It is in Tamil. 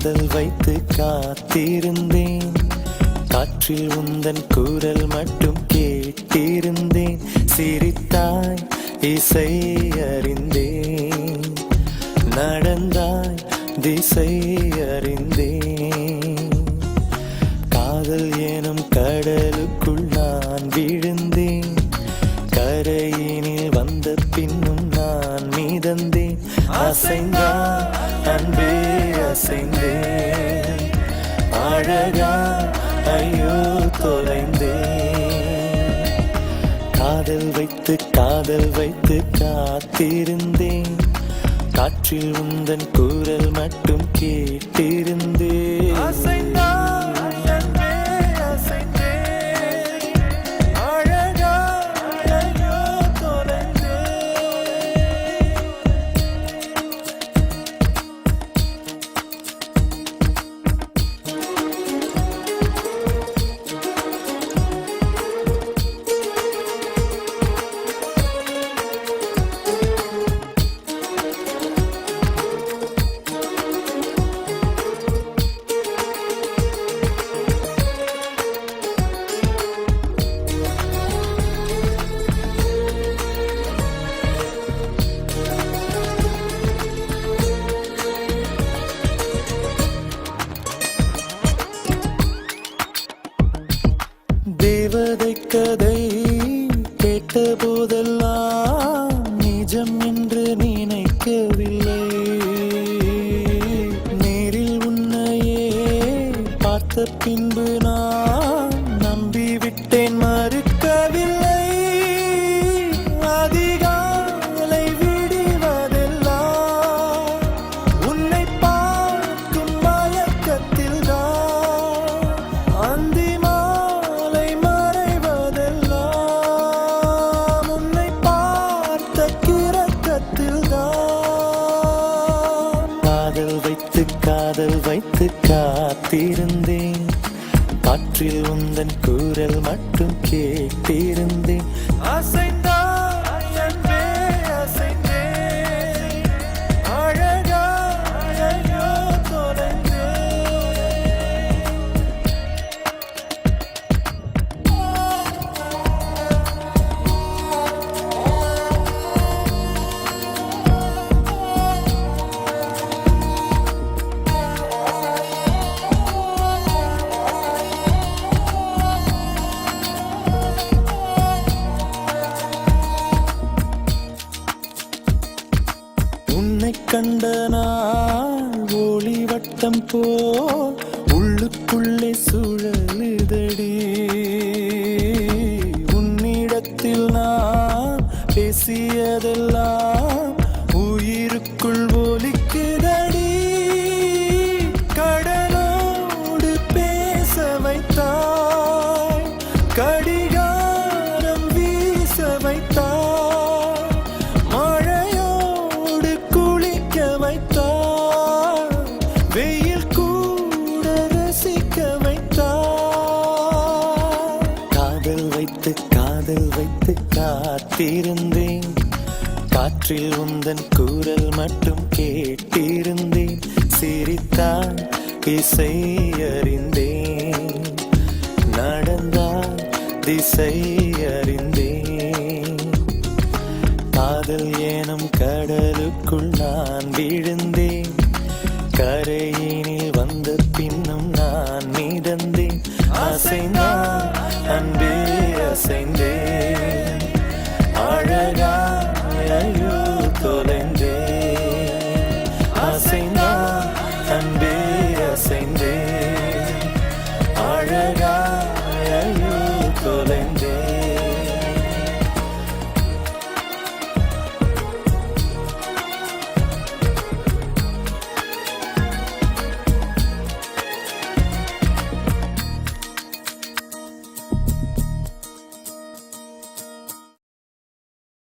காதல் வைத்து காத்திருந்தேன், காற்றில் உந்தன் குரல் மட்டும் கேட்டிருந்தேன். சிரித்தாய் இசை அறிந்தேன், நடந்தாய் திசை அறிந்தேன். காதல் எனும் கடலுக்குள் நான் விழுந்தேன், கரையினில் வந்த பின்னும் நான் மிதந்தேன். அசைந்தான் அன்பே அசைந்தேன், அழகா ஐயோ தொலைந்தேன். காதல் வைத்து காத்திருந்தேன், காற்றில் உந்தன் குரல் மட்டும் கேட்டிருந்தேன். அசைந்தான் அன்பே அசைந்தேன், அழகா ஐயோ தொலைந்தேன். தேவதை கதை கேட்ட போதெல்லாம் நிஜம் என்று நினைக்கவில்லை. நேரில் உன்னையே பார்த்த பின்பு நான் நம்பிவிட்டேன், மறுக்கவில்லை. அதிகாலை விடுவதெல்லாம் உன்னை பார்க்கும் மயக்கத்தில் தான், அந்தி மாலை மறைவதெல்லாம் உன்னை பார்த்த கிறக்கத்தில் தான். காதல் வைத்து காத்திருந்தேன், காற்றில் உந்தன் குரல் மட்டும் கேட்டிருந்தேன். அசைந்தாய் அன்பே அசைந்தேன், அழகா ஐயோ தொலைந்தேன். உன்னை கண்ட நாள் ஒளி வட்டம் போல் உள்ளுக்குள்ளே சுழலுதடி. உன்னிடத்தில் நான் பேசியதெல்லாம் உயிருக்குள் ஒலிக்குதடி. கடலோடு பேச வைத்தாய், கடிகாரம் வீச வைத்தாய், மழையோடு குளிக்க வைத்தாய், வெயில் கூட ரசிக்க வைத்தாய். காதல் வைத்து காத்திருந்தேன், காற்றில் உந்தன் குரல் மட்டும் கேட்டிருந்தேன். சிரித்தாய் இசை அறிந்தேன், நடந்தாய் திசை அறிந்தேன். காதல் எனும் கடலுக்குள் நான் விழுந்தேன்.